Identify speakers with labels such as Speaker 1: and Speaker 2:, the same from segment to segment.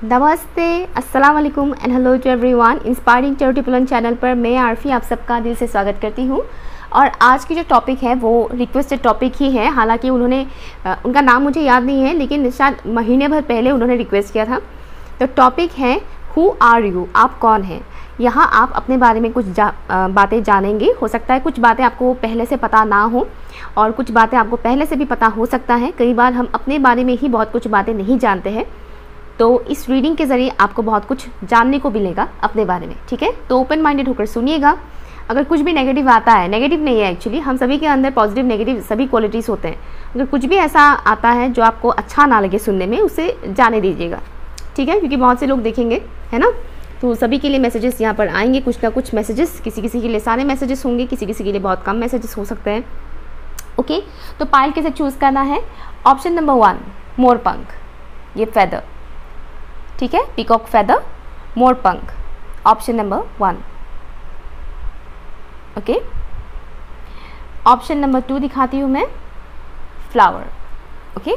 Speaker 1: नमस्ते, अस्सलाम वालेकुम and hello to everyone. Inspiring charity plan channel पर मैं आरफी आप सबका दिल से स्वागत करती हूँ। और आज की जो टॉपिक है वो रिक्वेस्टेड टॉपिक ही है। हालांकि उन्होंने उनका नाम मुझे याद नहीं है, लेकिन शायद महीने भर पहले उन्होंने रिक्वेस्ट किया था। तो टॉपिक है हु आर यू, आप कौन हैं। यहाँ आप अपने बारे में कुछ बातें जानेंगे। हो सकता है कुछ बातें आपको पहले से पता ना हो और कुछ बातें आपको पहले से भी पता हो सकता है। कई बार हम अपने बारे में ही बहुत कुछ बातें नहीं जानते हैं, तो इस रीडिंग के ज़रिए आपको बहुत कुछ जानने को मिलेगा अपने बारे में। ठीक है, तो ओपन माइंडेड होकर सुनिएगा। अगर कुछ भी नेगेटिव आता है, नेगेटिव नहीं है एक्चुअली, हम सभी के अंदर पॉजिटिव नेगेटिव सभी क्वालिटीज़ होते हैं। अगर कुछ भी ऐसा आता है जो आपको अच्छा ना लगे सुनने में, उसे जाने दीजिएगा। ठीक है, क्योंकि बहुत से लोग देखेंगे, है ना। तो सभी के लिए मैसेजेस यहाँ पर आएंगे, कुछ ना कुछ मैसेजेस। किसी किसी के लिए सारे मैसेजेस होंगे, किसी किसी के लिए बहुत कम मैसेजेस हो सकते हैं। ओके, तो पायल कैसे चूज़ करना है। ऑप्शन नंबर 1 मोरपंख, ये फेदर। ठीक है, पीकॉक फेदर, मोरपंख, option number 1। Okay, option number 2 दिखाती हूँ मैं, फ्लावर। ओके,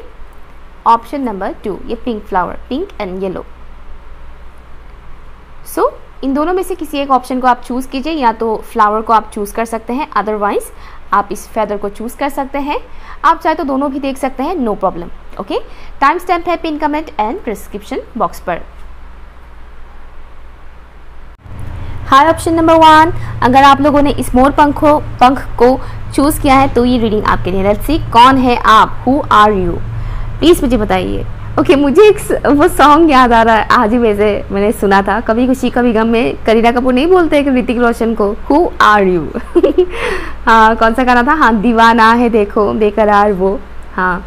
Speaker 1: ऑप्शन नंबर 2 ये pink flower, pink and yellow. So इन दोनों में से किसी एक ऑप्शन को आप चूज़ कीजिए। या तो फ्लावर को आप चूज़ कर सकते हैं, अदरवाइज आप इस फेदर को चूज़ कर सकते हैं। आप चाहे तो दोनों भी देख सकते हैं, no problem. Okay, time stamp है pin comment and prescription box पर। हाय, ऑप्शन नंबर 1, अगर आप लोगों ने इस पंख को चूज़ किया है तो ये रीडिंग आपके लिए। लेट्स सी, कौन है आप, हु आर यू, प्लीज़ मुझे बताइए। ओके, मुझे एक वो सॉन्ग याद आ रहा है, आज ही वैसे मैंने सुना था, कभी खुशी कभी गम में करीना कपूर नहीं बोलते हैं कि ऋतिक रोशन को, हु आर यू। हाँ, कौन सा गाना था, हाँ, दीवाना है देखो बेकरार वो, हाँ,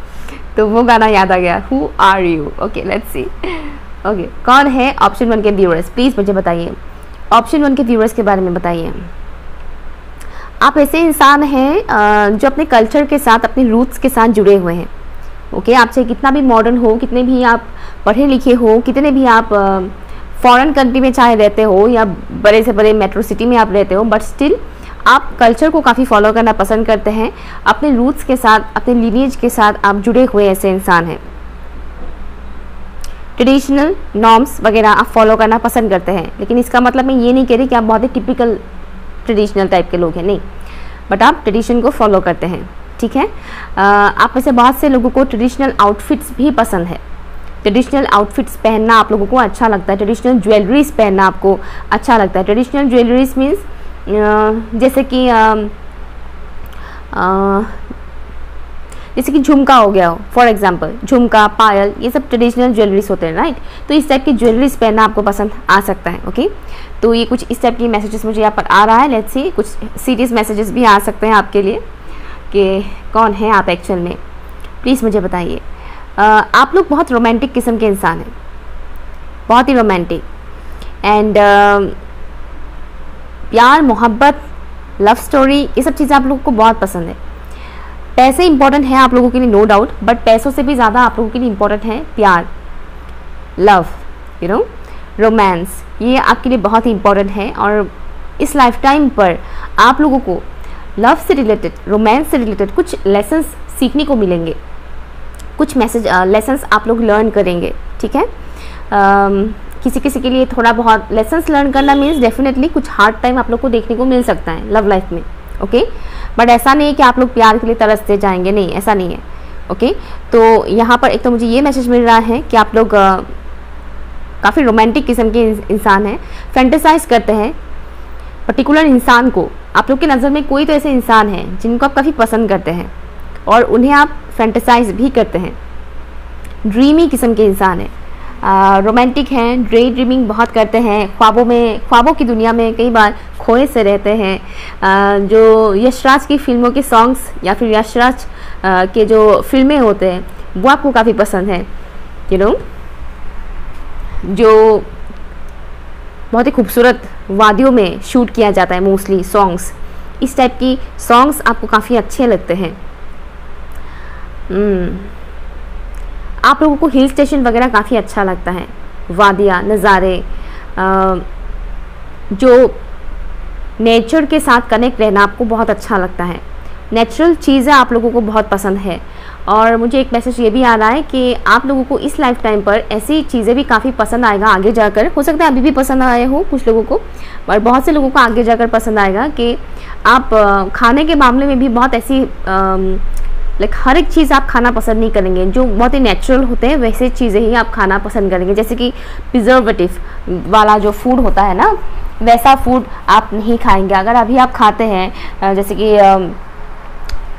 Speaker 1: तो वो गाना याद आ गया, who are you. Okay, let's see. Okay, कौन है ऑप्शन 1 के व्यूअर्स, प्लीज़ मुझे बताइए। ऑप्शन 1 के व्यूअर्स के बारे में बताइए। आप ऐसे इंसान हैं जो अपने कल्चर के साथ, अपने रूट्स के साथ जुड़े हुए हैं। ओके, आप चाहे कितना भी मॉडर्न हो, कितने भी आप पढ़े लिखे हो, कितने भी आप फॉरेन कंट्री में चाहे रहते हो या बड़े से बड़े मेट्रो सिटी में आप रहते हो, बट स्टिल आप कल्चर को काफ़ी फॉलो करना पसंद करते हैं। अपने रूट्स के साथ, अपने लीनिएज के साथ आप जुड़े हुए ऐसे इंसान हैं। ट्रेडिशनल नॉर्म्स वगैरह आप फॉलो करना पसंद करते हैं। लेकिन इसका मतलब मैं ये नहीं कह रही कि आप बहुत ही टिपिकल ट्रेडिशनल टाइप के लोग हैं, नहीं, बट आप ट्रेडिशन को फॉलो करते हैं। ठीक है, आप में से बहुत से लोगों को ट्रेडिशनल आउटफिट्स भी पसंद है। ट्रेडिशनल आउटफिट्स पहनना आप लोगों को अच्छा लगता है, ट्रेडिशनल ज्वेलरीज पहनना आपको अच्छा लगता है। ट्रेडिशनल ज्वेलरीज मीन्स जैसे कि झुमका हो गया हो, फॉर एग्जांपल झुमका, पायल, ये सब ट्रेडिशनल ज्वेलरीज होते हैं, राइट। तो इस टाइप की ज्वेलरीज पहनना आपको पसंद आ सकता है। ओके, तो ये कुछ इस टाइप की मैसेजेस मुझे यहाँ पर आ रहा है। लेट्स सी, कुछ सीरियस मैसेजेस भी आ सकते हैं आपके लिए कि कौन है आप एक्चुअल में, प्लीज़ मुझे बताइए। आप लोग बहुत रोमांटिक किस्म के इंसान हैं, बहुत ही रोमांटिक एंड प्यार, मोहब्बत, लव स्टोरी, ये सब चीज़ें आप लोगों को बहुत पसंद है। पैसे इंपॉर्टेंट है आप लोगों के लिए, नो डाउट, बट पैसों से भी ज़्यादा आप लोगों के लिए इंपॉर्टेंट है प्यार, लव, यू नो, रोमांस, ये आपके लिए बहुत ही इंपॉर्टेंट है। और इस लाइफ टाइम पर आप लोगों को लव से रिलेटेड, रोमांस से रिलेटेड कुछ लेसन्स सीखने को मिलेंगे, कुछ लेसन्स आप लोग लर्न करेंगे। ठीक है, किसी किसी के लिए थोड़ा बहुत लेसन्स लर्न करना मीन्स डेफिनेटली कुछ हार्ड टाइम आप लोग को देखने को मिल सकता है लव लाइफ में। ओके, बट ऐसा नहीं है कि आप लोग प्यार के लिए तरसते जाएंगे, नहीं, ऐसा नहीं है। ओके, तो यहाँ पर एक तो मुझे ये मैसेज मिल रहा है कि आप लोग काफ़ी रोमांटिक किस्म के इंसान हैं, फैंटेसाइज करते हैं पर्टिकुलर इंसान को। आप लोग की नज़र में कोई तो ऐसे इंसान है जिनको आप काफ़ी पसंद करते हैं और उन्हें आप फैंटेसाइज भी करते हैं। ड्रीमी किस्म के इंसान हैं, रोमांटिक हैं, डे ड्रीमिंग बहुत करते हैं, ख्वाबों की दुनिया में कई बार खोए से रहते हैं। जो यशराज की फिल्मों के सॉन्ग्स या फिर यशराज के जो फिल्में होते हैं वो आपको काफ़ी पसंद है, यू नो, जो बहुत ही खूबसूरत वादियों में शूट किया जाता है मोस्टली सॉन्ग्स, इस टाइप की सॉन्ग्स आपको काफ़ी अच्छे लगते हैं। आप लोगों को हिल स्टेशन वगैरह काफ़ी अच्छा लगता है, वादियाँ, नज़ारे, जो नेचर के साथ कनेक्ट रहना आपको बहुत अच्छा लगता है। नेचुरल चीज़ें आप लोगों को बहुत पसंद है और मुझे एक मैसेज ये भी आ रहा है कि आप लोगों को इस लाइफ टाइम पर ऐसी चीज़ें भी काफ़ी पसंद आएगा आगे जाकर। हो सकता है अभी भी पसंद आए हो कुछ लोगों को, और बहुत से लोगों को आगे जाकर पसंद आएगा कि आप खाने के मामले में भी बहुत ऐसी लाइक हर एक चीज़ आप खाना पसंद नहीं करेंगे। जो बहुत ही नेचुरल होते हैं वैसे चीज़ें ही आप खाना पसंद करेंगे। जैसे कि प्रिजर्वेटिव वाला जो फूड होता है ना, वैसा फूड आप नहीं खाएंगे। अगर अभी आप खाते हैं जैसे कि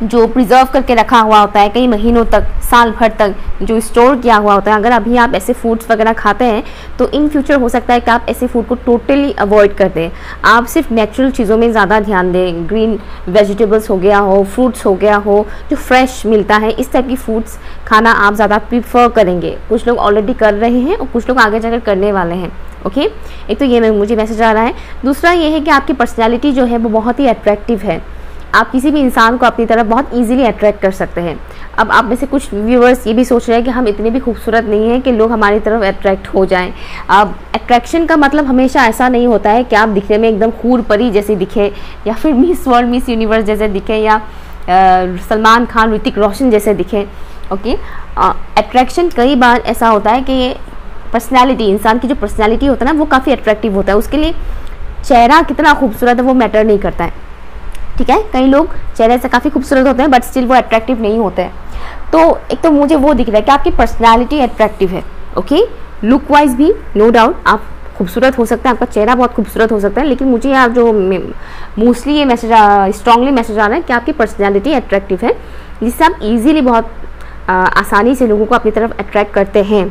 Speaker 1: जो प्रिजर्व करके रखा हुआ होता है कई महीनों तक, साल भर तक जो स्टोर किया हुआ होता है, अगर अभी आप ऐसे फूड्स वगैरह खाते हैं तो इन फ्यूचर हो सकता है कि आप ऐसे फूड को टोटली अवॉइड कर दें। आप सिर्फ नेचुरल चीज़ों में ज़्यादा ध्यान दें। ग्रीन वेजिटेबल्स हो गया हो, फ्रूट्स हो गया हो, जो फ्रेश मिलता है, इस टाइप की फूड्स खाना आप ज़्यादा प्रीफर करेंगे। कुछ लोग ऑलरेडी कर रहे हैं और कुछ लोग आगे जाकर करने वाले हैं। ओके, एक तो ये मुझे मैसेज आ रहा है। दूसरा ये है कि आपकी पर्सनैलिटी जो है वो बहुत ही अट्रैक्टिव है। आप किसी भी इंसान को अपनी तरफ बहुत इजीली अट्रैक्ट कर सकते हैं। अब आप में से कुछ व्यूअर्स ये भी सोच रहे हैं कि हम इतने भी खूबसूरत नहीं हैं कि लोग हमारी तरफ अट्रैक्ट हो जाएं। अब अट्रैक्शन का मतलब हमेशा ऐसा नहीं होता है कि आप दिखने में एकदम हूर परी जैसी दिखे, या फिर मिस वर्ल्ड मिस यूनिवर्स जैसे दिखे, या सलमान खान ऋतिक रोशन जैसे दिखे। ओके, अट्रैक्शन कई बार ऐसा होता है कि पर्सनैलिटी, इंसान की जो पर्सनैलिटी होता है ना वो काफ़ी अट्रैक्टिव होता है। उसके लिए चेहरा कितना खूबसूरत है वो मैटर नहीं करता है। ठीक है, कई लोग चेहरे से काफ़ी खूबसूरत होते हैं बट स्टिल वो अट्रैक्टिव नहीं होते हैं। तो एक तो मुझे वो दिख रहा है कि आपकी पर्सनैलिटी अट्रैक्टिव है। ओके, लुक वाइज भी नो डाउट आप खूबसूरत हो सकते हैं, आपका चेहरा बहुत खूबसूरत हो सकता है, लेकिन मुझे यहाँ जो मोस्टली ये मैसेज स्ट्रांगली मैसेज आ रहा है कि आपकी पर्सनैलिटी अट्रैक्टिव है, जिससे आप ईजिली बहुत आसानी से लोगों को अपनी तरफ अट्रैक्ट करते हैं।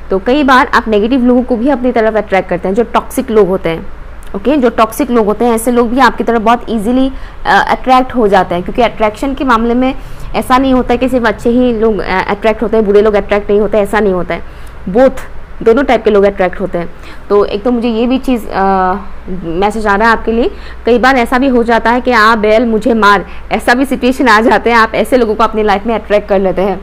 Speaker 1: तो कई बार आप नेगेटिव लोगों को भी अपनी तरफ अट्रैक्ट करते हैं, जो टॉक्सिक लोग होते हैं। ओके, जो टॉक्सिक लोग होते हैं ऐसे लोग भी आपकी तरफ बहुत इजीली अट्रैक्ट हो जाते हैं, क्योंकि अट्रैक्शन के मामले में ऐसा नहीं होता है कि सिर्फ अच्छे ही लोग अट्रैक्ट होते हैं, बुरे लोग अट्रैक्ट नहीं होते, ऐसा नहीं होता है। बोथ, दोनों टाइप के लोग अट्रैक्ट होते हैं। तो एक तो मुझे ये भी चीज़ मैसेज आ रहा है आपके लिए। कई बार ऐसा भी हो जाता है कि आप बैल मुझे मार, ऐसा भी सिचुएशन आ जाते हैं। आप ऐसे लोगों को अपनी लाइफ में अट्रैक्ट कर लेते हैं,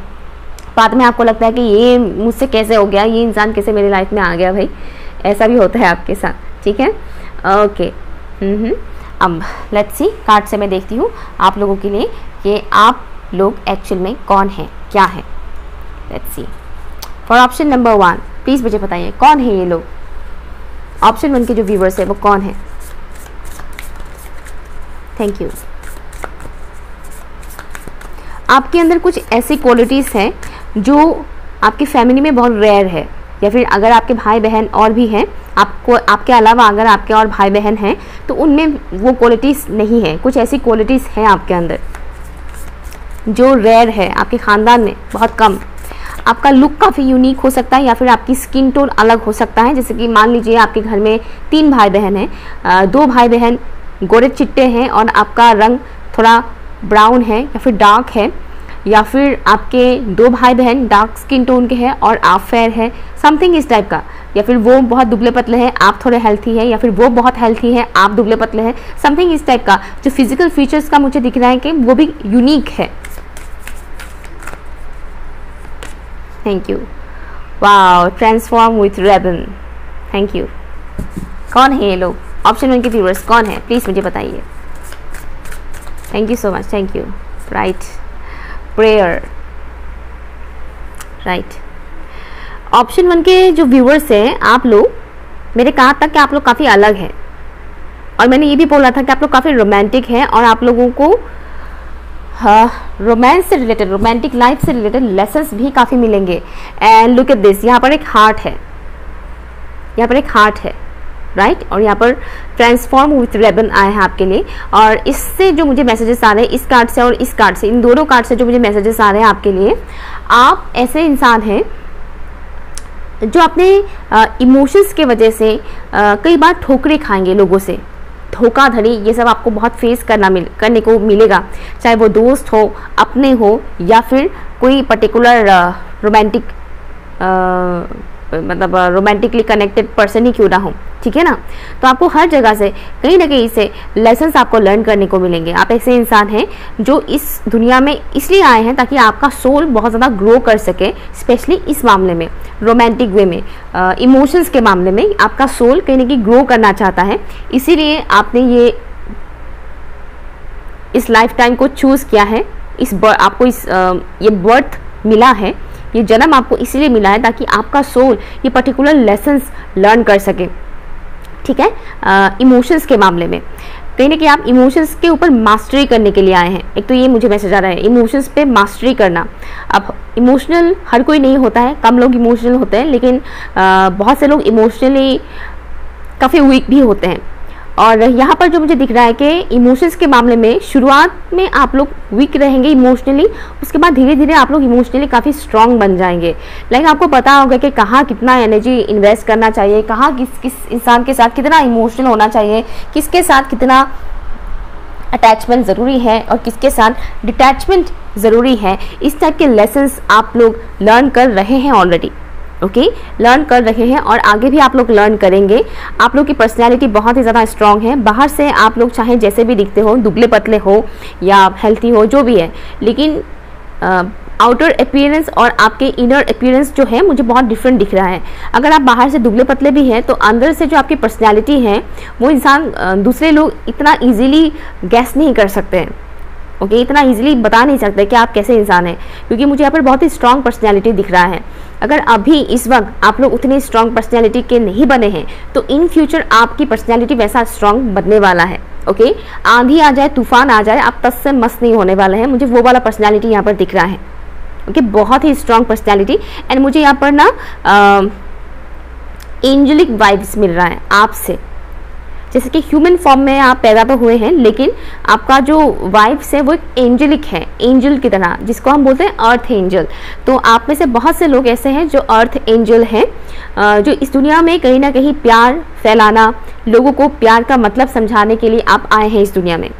Speaker 1: बाद में आपको लगता है कि ये मुझसे कैसे हो गया, ये इंसान कैसे मेरी लाइफ में आ गया भाई। ऐसा भी होता है आपके साथ। ठीक है, ओके। अब लेट्स सी, कार्ड से मैं देखती हूँ आप लोगों के लिए कि आप लोग एक्चुअल में कौन हैं, क्या है। Let's see for option number 1, please मुझे बताइए कौन है ये लोग। ऑप्शन 1 के जो व्यूवर्स है वो कौन है। Thank you. आपके अंदर कुछ ऐसी क्वालिटीज़ हैं जो आपकी फैमिली में बहुत रेयर है, या फिर अगर आपके भाई बहन और भी हैं, आपको आपके अलावा अगर आपके और भाई बहन हैं तो उनमें वो क्वालिटीज़ नहीं है। कुछ ऐसी क्वालिटीज़ हैं आपके अंदर जो रेयर है, आपके ख़ानदान में बहुत कम। आपका लुक काफ़ी यूनिक हो सकता है, या फिर आपकी स्किन टोन अलग हो सकता है। जैसे कि मान लीजिए आपके घर में 3 भाई बहन हैं, 2 भाई बहन गोरे चिट्टे हैं और आपका रंग थोड़ा ब्राउन है या फिर डार्क है, या फिर आपके 2 भाई बहन डार्क स्किन टोन के हैं और आप फेयर है, समथिंग इस टाइप का। या फिर वो बहुत दुबले पतले हैं, आप थोड़े हेल्थी हैं, या फिर वो बहुत हेल्थी हैं, आप दुबले पतले हैं, समथिंग इस टाइप का। जो फिजिकल फीचर्स का मुझे दिख रहा है कि वो भी यूनिक है। Thank you. Wow, transform with Rayban. Thank you. कौन है ये लोग? ऑप्शन 1 के व्यूअर्स कौन है, प्लीज़ मुझे बताइए। Thank you so much, thank you. Right, prayer, right. Option 1 के जो व्यूअर्स हैं, आप लोग, मैंने कहा था कि आप लोग काफ़ी अलग हैं, और मैंने ये भी बोला था कि आप लोग काफ़ी रोमांटिक हैं और आप लोगों को रोमांस से रिलेटेड, रोमांटिक लाइफ से रिलेटेड लेसन्स भी काफ़ी मिलेंगे। एंड लुक एट दिस, यहाँ पर एक हार्ट है, यहाँ पर एक हार्ट है, राइट। और यहाँ पर ट्रांसफॉर्म विथ रेबन आया है आपके लिए। और इससे जो मुझे मैसेजेस आ रहे हैं, इस कार्ड से और इस कार्ड से, इन दोनों कार्ड से जो मुझे मैसेजेस आ रहे हैं आपके लिए, आप ऐसे इंसान हैं जो अपने इमोशंस के वजह से कई बार ठोकरें खाएंगे लोगों से। धोखाधड़ी, ये सब आपको बहुत फेस करने को मिलेगा, चाहे वो दोस्त हो, अपने हो, या फिर कोई पर्टिकुलर रोमांटिक मतलब रोमांटिकली कनेक्टेड पर्सन ही क्यों ना हो। ठीक है ना। तो आपको हर जगह से कहीं ना कहीं से लेसन्स आपको लर्न करने को मिलेंगे। आप ऐसे इंसान हैं जो इस दुनिया में इसलिए आए हैं ताकि आपका सोल बहुत ज़्यादा ग्रो कर सके, स्पेशली इस मामले में, रोमांटिक वे में, इमोशंस के मामले में आपका सोल कहीं ना कहीं ग्रो करना चाहता है। इसीलिए आपने ये इस लाइफ टाइम को चूज़ किया है, आपको ये बर्थ मिला है, ये जन्म आपको इसलिए मिला है ताकि आपका सोल ये पर्टिकुलर लेसन्स लर्न कर सके। ठीक है, इमोशंस के मामले में कहीं ना कहीं आप इमोशंस के ऊपर मास्टरी करने के लिए आए हैं। एक तो ये मुझे मैसेज आ रहा है, इमोशंस पे मास्टरी करना। अब इमोशनल हर कोई नहीं होता है, कम लोग इमोशनल होते हैं, लेकिन बहुत से लोग इमोशनली काफ़ी वीक भी होते हैं। और यहाँ पर जो मुझे दिख रहा है कि इमोशंस के मामले में शुरुआत में आप लोग वीक रहेंगे इमोशनली, उसके बाद धीरे धीरे आप लोग इमोशनली काफ़ी स्ट्रांग बन जाएंगे। लेकिन आपको पता होगा कि कहाँ कितना एनर्जी इन्वेस्ट करना चाहिए, कहाँ किस इंसान के साथ कितना इमोशनल होना चाहिए, किसके साथ कितना अटैचमेंट ज़रूरी है और किसके साथ डिटैचमेंट ज़रूरी है। इस टाइप के लेसन्स आप लोग लर्न कर रहे हैं ऑलरेडी। ओके, लर्न कर रहे हैं और आगे भी आप लोग लर्न करेंगे। आप लोग की पर्सनैलिटी बहुत ही ज़्यादा स्ट्रांग है। बाहर से आप लोग चाहे जैसे भी दिखते हो, दुबले पतले हो या हेल्थी हो, जो भी है, लेकिन आउटर अपीयरेंस और आपके इनर अपीयरेंस जो है मुझे बहुत डिफरेंट दिख रहा है। अगर आप बाहर से दुबले पतले भी हैं तो अंदर से जो आपकी पर्सनैलिटी है वो इंसान दूसरे लोग इतना ईजिली गैस नहीं कर सकते हैं। ओके, इतना इजीली बता नहीं सकते कि आप कैसे इंसान हैं, क्योंकि मुझे यहाँ पर बहुत ही स्ट्रांग पर्सनैलिटी दिख रहा है। अगर अभी इस वक्त आप लोग उतनी स्ट्रांग पर्सनैलिटी के नहीं बने हैं तो इन फ्यूचर आपकी पर्सनैलिटी वैसा स्ट्रांग बनने वाला है। ओके, आंधी आ जाए, तूफान आ जाए, आप तस से मस नहीं होने वाले हैं। मुझे वो वाला पर्सनैलिटी यहाँ पर दिख रहा है। ओके, बहुत ही स्ट्रांग पर्सनैलिटी। एंड मुझे यहाँ पर ना एंजेलिक वाइब्स मिल रहा है आपसे, जैसे कि ह्यूमन फॉर्म में आप पैदा तो हुए हैं, लेकिन आपका जो वाइब्स है वो एक एंजेलिक है, एंजल की तरह, जिसको हम बोलते हैं अर्थ एंजल। तो आप में से बहुत से लोग ऐसे हैं जो अर्थ एंजल हैं, जो इस दुनिया में कहीं ना कहीं प्यार फैलाना, लोगों को प्यार का मतलब समझाने के लिए आप आए हैं इस दुनिया में।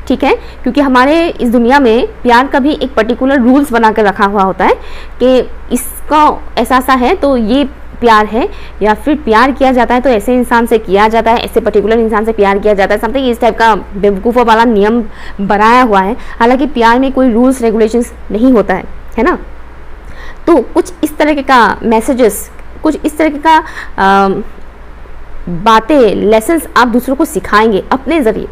Speaker 1: ठीक है, क्योंकि हमारे इस दुनिया में प्यार का भी एक पर्टिकुलर रूल्स बना कर रखा हुआ होता है कि इसका ऐसा है तो ये प्यार है, या फिर प्यार किया जाता है तो ऐसे इंसान से किया जाता है, ऐसे पर्टिकुलर इंसान से प्यार किया जाता है। समथिंग इस टाइप का बेवकूफ़ों वाला नियम बनाया हुआ है। हालांकि प्यार में कोई रूल्स रेगुलेशंस नहीं होता है ना। तो कुछ इस तरह का मैसेजेस, कुछ इस तरह का बातें, लेसन्स आप दूसरों को सिखाएंगे अपने ज़रिए।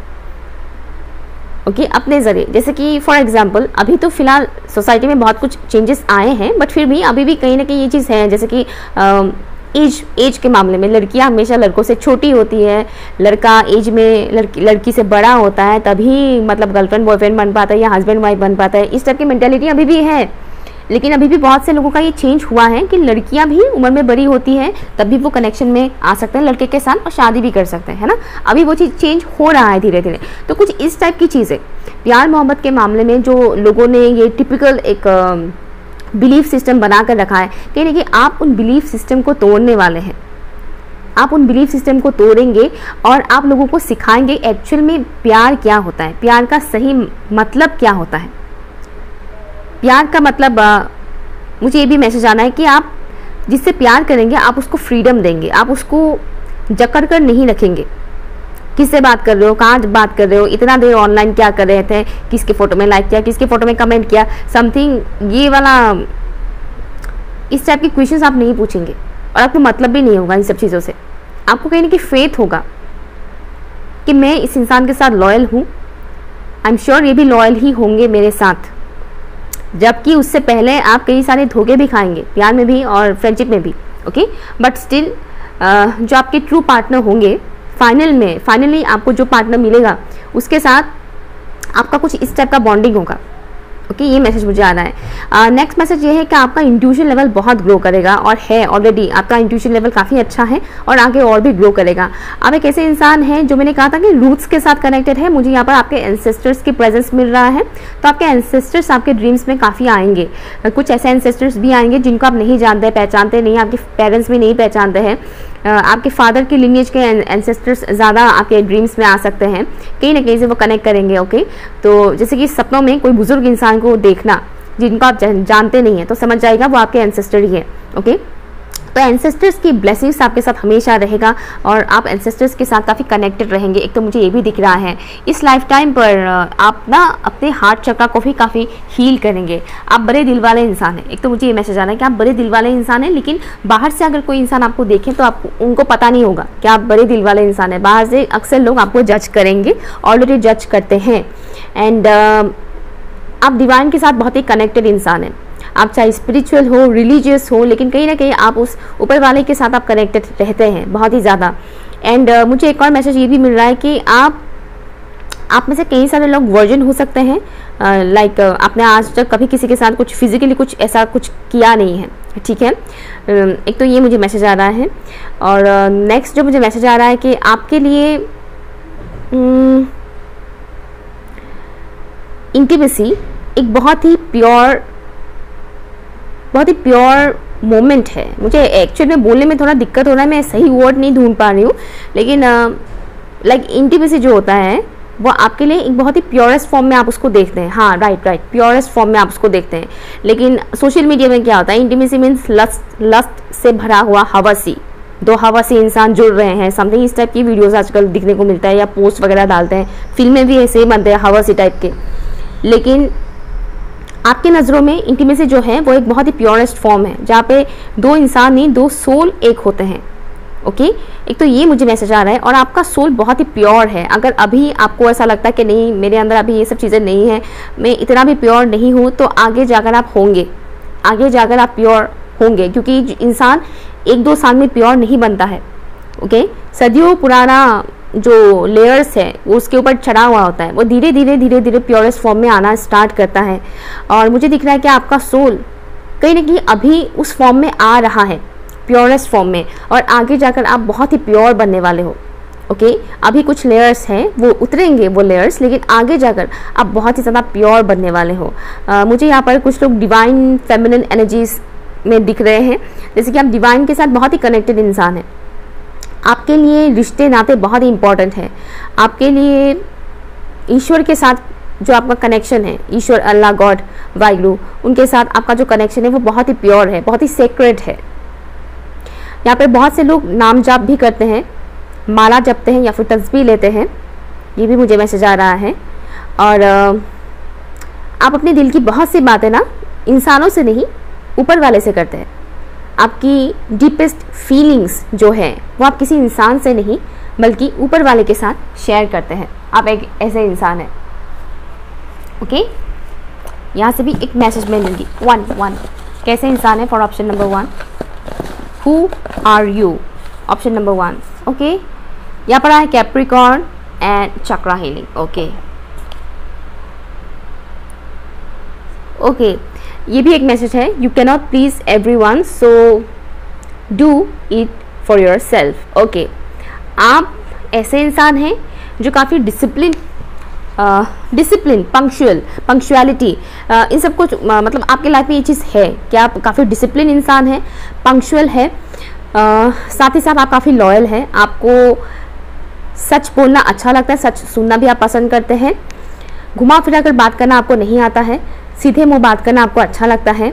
Speaker 1: ओके, अपने ज़रिए। जैसे कि फॉर एग्जांपल अभी तो फिलहाल सोसाइटी में बहुत कुछ चेंजेस आए हैं, बट फिर भी अभी भी कहीं ना कहीं ये चीज़ है, जैसे कि एज के मामले में लड़कियां हमेशा लड़कों से छोटी होती है, लड़का एज में लड़की से बड़ा होता है, तभी मतलब गर्लफ्रेंड बॉयफ्रेंड बन पाता है या हस्बैंड वाइफ बन पाता है। इस टाइप की मेंटेलिटी अभी भी है, लेकिन अभी भी बहुत से लोगों का ये चेंज हुआ है कि लड़कियां भी उम्र में बड़ी होती हैं तभी वो कनेक्शन में आ सकते हैं लड़के के साथ और शादी भी कर सकते हैं, है ना। अभी वो चीज़ चेंज हो रहा है धीरे धीरे। तो कुछ इस टाइप की चीज़ें प्यार मोहब्बत के मामले में जो लोगों ने ये टिपिकल एक बिलीफ सिस्टम बना कर रखा है, कहीं ना कहीं आप उन बिलीफ सिस्टम को तोड़ने वाले हैं। आप उन बिलीफ सिस्टम को तोड़ेंगे और आप लोगों को सिखाएंगे एक्चुअल में प्यार क्या होता है, प्यार का सही मतलब क्या होता है। प्यार का मतलब मुझे ये भी मैसेज आना है कि आप जिससे प्यार करेंगे आप उसको फ्रीडम देंगे, आप उसको जकड़ कर नहीं रखेंगे। किससे बात कर रहे हो, कहाँ बात कर रहे हो, इतना देर ऑनलाइन क्या कर रहे थे, किसके फोटो में लाइक किया, किसके फोटो में कमेंट किया, समथिंग, ये वाला इस टाइप के क्वेश्चंस आप नहीं पूछेंगे और आपको मतलब भी नहीं होगा इन सब चीज़ों से। आपको कहीं ना कहीं फेथ होगा कि मैं इस इंसान के साथ लॉयल हूँ, आई एम श्योर ये भी लॉयल ही होंगे मेरे साथ। जबकि उससे पहले आप कई सारे धोखे भी खाएंगे, प्यार में भी और फ्रेंडशिप में भी। ओके, बट स्टिल जो आपके ट्रू पार्टनर होंगे फाइनली आपको जो पार्टनर मिलेगा उसके साथ आपका कुछ इस टाइप का बॉन्डिंग होगा। ओके, ये मैसेज मुझे आ रहा है। नेक्स्ट मैसेज ये है कि आपका इंट्यूशन लेवल बहुत ग्रो करेगा और है ऑलरेडी, आपका इंट्यूशन लेवल काफ़ी अच्छा है और आगे और भी ग्रो करेगा। आप एक ऐसे इंसान हैं जो मैंने कहा था कि रूट्स के साथ कनेक्टेड है। मुझे यहाँ पर आपके एंसेस्टर्स की प्रेजेंस मिल रहा है, तो आपके एंसेस्टर्स आपके ड्रीम्स में काफ़ी आएंगे। कुछ ऐसे एंसेस्टर्स भी आएंगे जिनको आप नहीं जानते, पहचानते नहीं, आपके पेरेंट्स भी नहीं पहचानते हैं। आपके फादर की लिनिएज के एंसेस्टर्स ज़्यादा आपके ड्रीम्स में आ सकते हैं, कहीं ना कहीं से वो कनेक्ट करेंगे। ओके, तो जैसे कि सपनों में कोई बुजुर्ग इंसान को देखना जिनको आप जानते नहीं हैं तो समझ जाएगा वो आपके एंसेस्टर ही है। ओके, तो एंसेस्टर्स की ब्लेसिंग्स आपके साथ हमेशा रहेगा और आप एंसेस्टर्स के साथ काफ़ी कनेक्टेड रहेंगे। एक तो मुझे ये भी दिख रहा है इस लाइफ टाइम पर आप ना अपने हार्ट चक्र को भी काफ़ी हील करेंगे। आप बड़े दिल वाले इंसान हैं। एक तो मुझे ये मैसेज आ रहा है कि आप बड़े दिल वाले इंसान हैं, लेकिन बाहर से अगर कोई इंसान आपको देखे तो आपको उनको पता नहीं होगा कि आप बड़े दिल वाले इंसान हैं। बाहर से अक्सर लोग आपको जज करेंगे, ऑलरेडी जज करते हैं। एंड आप डिवाइन के साथ बहुत ही कनेक्टेड इंसान हैं। आप चाहे स्पिरिचुअल हो, रिलीजियस हो, लेकिन कहीं ना कहीं आप उस ऊपर वाले के साथ आप कनेक्टेड रहते हैं बहुत ही ज़्यादा। एंड मुझे एक और मैसेज ये भी मिल रहा है कि आप में से कई सारे लोग वर्जिन हो सकते हैं। लाइक आपने आज तक कभी किसी के साथ कुछ फिजिकली कुछ ऐसा कुछ किया नहीं है, ठीक है। एक तो ये मुझे मैसेज आ रहा है, और नेक्स्ट जो मुझे मैसेज आ रहा है कि आपके लिए इंटीमेसी एक बहुत ही प्योर मोमेंट है। मुझे एक्चुअल में बोलने में थोड़ा दिक्कत हो रहा है, मैं सही वर्ड नहीं ढूंढ पा रही हूँ, लेकिन लाइक इंटीमेसी जो होता है वो आपके लिए एक बहुत ही प्योरेस्ट फॉर्म में आप उसको देखते हैं। हाँ, राइट, प्योरेस्ट फॉर्म में आप उसको देखते हैं। लेकिन सोशल मीडिया में क्या होता है, इंटीमेसी मीन्स लस्ट से भरा हुआ हवसी, दो हवसी इंसान जुड़ रहे हैं, समथिंग इस टाइप की वीडियोस आजकल दिखने को मिलता है, या पोस्ट वगैरह डालते हैं, फिल्में भी ऐसे ही बनते हैं हवसी टाइप के। लेकिन आपके नज़रों में इंटीमेसी जो है वो एक बहुत ही प्योरेस्ट फॉर्म है, जहाँ पे दो इंसान नहीं, दो सोल एक होते हैं। ओके, एक तो ये मुझे मैसेज आ रहा है, और आपका सोल बहुत ही प्योर है। अगर अभी आपको ऐसा लगता है कि नहीं, मेरे अंदर अभी ये सब चीज़ें नहीं है, मैं इतना भी प्योर नहीं हूँ, तो आगे जाकर आप होंगे, आगे जाकर आप प्योर होंगे, क्योंकि इंसान एक दो साल में प्योर नहीं बनता है। ओके, सदियों पुराना जो लेयर्स है वो उसके ऊपर चढ़ा हुआ होता है, वो धीरे धीरे प्योरेस्ट फॉर्म में आना स्टार्ट करता है। और मुझे दिख रहा है कि आपका सोल कहीं ना कहीं अभी उस फॉर्म में आ रहा है, प्योरेस्ट फॉर्म में, और आगे जाकर आप बहुत ही प्योर बनने वाले हो। ओके, अभी कुछ लेयर्स हैं वो उतरेंगे वो लेयर्स, लेकिन आगे जाकर आप बहुत ही ज़्यादा प्योर बनने वाले हो। मुझे यहाँ पर कुछ लोग डिवाइन फेमिनिन एनर्जीज में दिख रहे हैं, जैसे कि आप डिवाइन के साथ बहुत ही कनेक्टेड इंसान हैं। आपके लिए रिश्ते नाते बहुत ही इंपॉर्टेंट हैं। आपके लिए ईश्वर के साथ जो आपका कनेक्शन है, ईश्वर, अल्लाह, गॉड, वाहिगुरु, उनके साथ आपका जो कनेक्शन है वो बहुत ही प्योर है, बहुत ही सेक्रेड है। यहाँ पर बहुत से लोग नाम जाप भी करते हैं, माला जपते हैं या फिर तस्बीह लेते हैं, ये भी मुझे मैसेज आ रहा है। और आप अपने दिल की बहुत सी बातें ना इंसानों से नहीं, ऊपर वाले से करते हैं। आपकी डीपेस्ट फीलिंग्स जो है वो आप किसी इंसान से नहीं बल्कि ऊपर वाले के साथ शेयर करते हैं। आप एक ऐसे इंसान हैं। ओके, यहाँ से भी एक मैसेज मैं लूँगी। 1 कैसे इंसान है for option number 1। Who are you, option number 1। Okay, यहाँ पर है Capricorn and chakra healing. Okay, ये भी एक मैसेज है, you can not please everyone, so do it for yourself. Okay, आप ऐसे इंसान हैं जो काफ़ी डिसिप्लिन, पंक्चुअलिटी, इन सब कुछ मतलब आपके लाइफ में ये चीज़ है कि आप काफ़ी डिसिप्लिन इंसान हैं, पंक्चुअल है, साथ ही साथ आप काफ़ी लॉयल हैं। आपको सच बोलना अच्छा लगता है, सच सुनना भी आप पसंद करते हैं। घुमा फिरा कर बात करना आपको नहीं आता है, सीधे मुंह बात करना आपको अच्छा लगता है।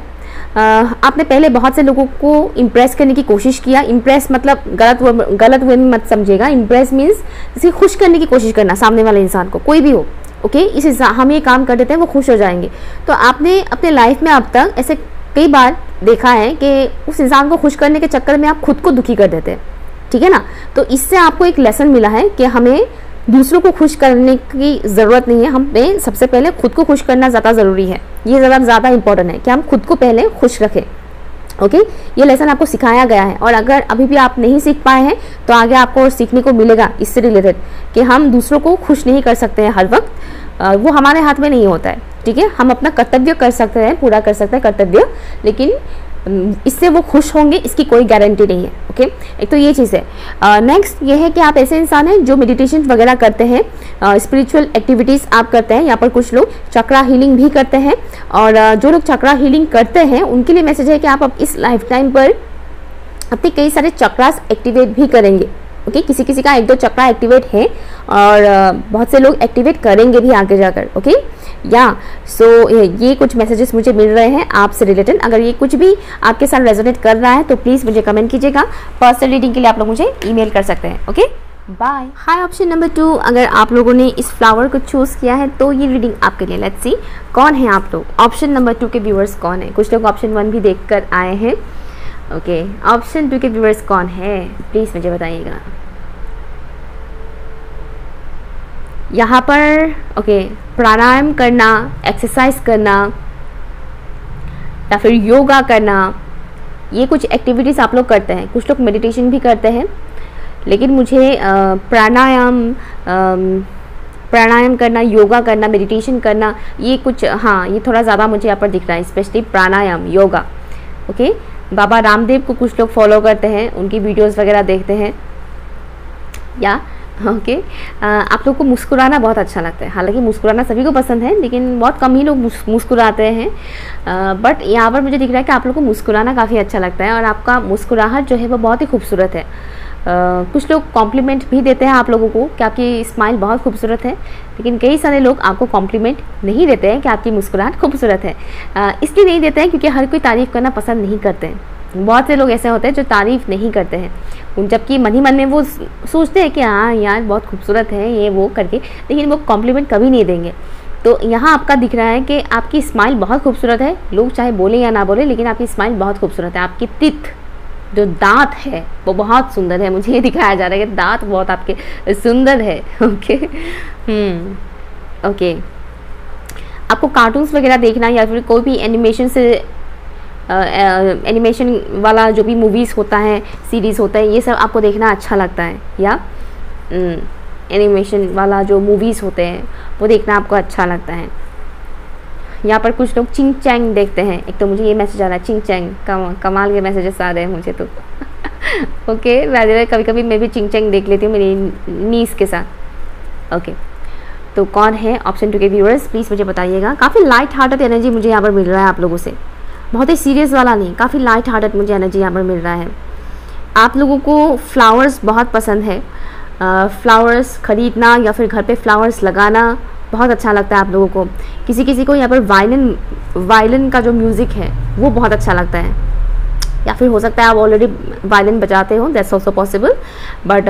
Speaker 1: आपने पहले बहुत से लोगों को इम्प्रेस करने की कोशिश किया। इम्प्रेस मतलब गलत वे में मत समझिएगा। इम्प्रेस मीन्स किसी खुश करने की कोशिश करना, सामने वाले इंसान को, कोई भी हो। ओके, इस हम ये काम कर देते हैं वो खुश हो जाएंगे। तो आपने अपने लाइफ में अब तक ऐसे कई बार देखा है कि उस इंसान को खुश करने के चक्कर में आप खुद को दुखी कर देते हैं, ठीक है ना। तो इससे आपको एक लेसन मिला है कि हमें दूसरों को खुश करने की ज़रूरत नहीं है, हमें सबसे पहले खुद को खुश करना ज़्यादा ज़रूरी है। ये ज़्यादा इंपॉर्टेंट है कि हम खुद को पहले खुश रखें। ओके, ये लेसन आपको सिखाया गया है, और अगर अभी भी आप नहीं सीख पाए हैं तो आगे आपको और सीखने को मिलेगा इससे रिलेटेड कि हम दूसरों को खुश नहीं कर सकते हैं हर वक्त, वो हमारे हाथ में नहीं होता है, ठीक है। हम अपना कर्तव्य कर सकते हैं, पूरा कर सकते हैं कर्तव्य, लेकिन इससे वो खुश होंगे इसकी कोई गारंटी नहीं है। ओके, एक तो ये चीज़ है। नेक्स्ट ये है कि आप ऐसे इंसान हैं जो मेडिटेशन वगैरह करते हैं, स्पिरिचुअल एक्टिविटीज़ आप करते हैं। यहाँ पर कुछ लोग चक्रा हीलिंग भी करते हैं, और जो लोग चक्रा हीलिंग करते हैं उनके लिए मैसेज है कि आप अब इस लाइफ टाइम पर अपने कई सारे चक्रास एक्टिवेट भी करेंगे। ओके, किसी का 1-2 चक्रा एक्टिवेट है, और बहुत से लोग एक्टिवेट करेंगे भी आगे जाकर। ओके, सो ये कुछ मैसेजेस मुझे मिल रहे हैं आपसे रिलेटेड। अगर ये कुछ भी आपके साथ रेजोनेट कर रहा है तो प्लीज़ मुझे कमेंट कीजिएगा। पर्सनल रीडिंग के लिए आप लोग मुझे ईमेल कर सकते हैं। Okay, bye. Hi, option number 2, अगर आप लोगों ने इस फ्लावर को चूज़ किया है तो ये रीडिंग आपके लिए। लेट्स सी कौन है आप लोग, ऑप्शन नंबर 2 के व्यूअर्स कौन है। कुछ लोग ऑप्शन 1 भी देख कर आए हैं। ओके, ऑप्शन 2 के व्यूअर्स कौन है प्लीज़ मुझे बताइएगा। यहाँ पर ओके, प्राणायाम करना, एक्सरसाइज करना या फिर योगा करना, ये कुछ एक्टिविटीज़ आप लोग करते हैं। कुछ लोग मेडिटेशन भी करते हैं, लेकिन मुझे प्राणायाम करना, योगा करना, मेडिटेशन करना, ये कुछ हाँ, ये थोड़ा ज़्यादा मुझे यहाँ पर दिख रहा है, स्पेशली प्राणायाम, योगा। ओके, बाबा रामदेव को कुछ लोग फॉलो करते हैं, उनकी वीडियोस वगैरह देखते हैं। या ओके, आप लोग को मुस्कुराना बहुत अच्छा लगता है। हालांकि मुस्कुराना सभी को पसंद है, लेकिन बहुत कम ही लोग मुस्कुराते हैं। बट यहाँ पर मुझे दिख रहा है कि आप लोग को मुस्कुराना काफ़ी अच्छा लगता है, और आपका मुस्कुराहट जो है वो बहुत ही खूबसूरत है। कुछ लोग कॉम्प्लीमेंट भी देते हैं आप लोगों को कि आपकी स्माइल बहुत खूबसूरत है, लेकिन कई सारे लोग आपको कॉम्प्लीमेंट नहीं देते हैं कि आपकी मुस्कुराहट खूबसूरत है। इसलिए नहीं देते हैं क्योंकि हर कोई तारीफ़ करना पसंद नहीं करते हैं। बहुत से लोग ऐसे होते हैं जो तारीफ़ नहीं करते हैं, जबकि मन ही मन में वो सोचते हैं कि हाँ यार बहुत खूबसूरत है ये वो करके, लेकिन वो कॉम्प्लीमेंट कभी नहीं देंगे। तो यहाँ आपका दिख रहा है कि आपकी स्माइल बहुत खूबसूरत है, लोग चाहे बोले या ना बोले, लेकिन आपकी स्माइल बहुत खूबसूरत है। आपकी टीथ, जो दांत है वो बहुत सुंदर है। मुझे ये दिखाया जा रहा है कि दांत बहुत आपके सुंदर है। ओके, ओके, आपको कार्टून्स वगैरह देखना या फिर कोई भी एनिमेशन से एनिमेशन वाला जो भी मूवीज़ होता है, सीरीज़ होता है, ये सब आपको देखना अच्छा लगता है, या एनिमेशन वाला जो मूवीज़ होते हैं वो देखना आपको अच्छा लगता है। यहाँ पर कुछ लोग चिंग चैंग देखते हैं। एक तो मुझे ये मैसेज आ रहा है, चिंग चैंग, कमाल के मैसेजेस आ रहे हैं मुझे तो। ओके, वैसे कभी कभी मैं भी चिंग चैंग देख लेती हूँ मेरी नीस के साथ। ओके, तो कौन है ऑप्शन 2 के व्यूअर्स, प्लीज़ मुझे बताइएगा। काफ़ी लाइट हार्टेड एनर्जी मुझे यहाँ पर मिल रहा है आप लोगों से, बहुत ही सीरियस वाला नहीं, काफ़ी लाइट हार्टेड मुझे एनर्जी यहाँ पर मिल रहा है। आप लोगों को फ्लावर्स बहुत पसंद है, फ्लावर्स खरीदना या फिर घर पे फ्लावर्स लगाना बहुत अच्छा लगता है आप लोगों को। किसी किसी को यहाँ पर वायलिन का जो म्यूज़िक है वो बहुत अच्छा लगता है, या फिर हो सकता है आप ऑलरेडी वायलिन बजाते हो, that's also possible, but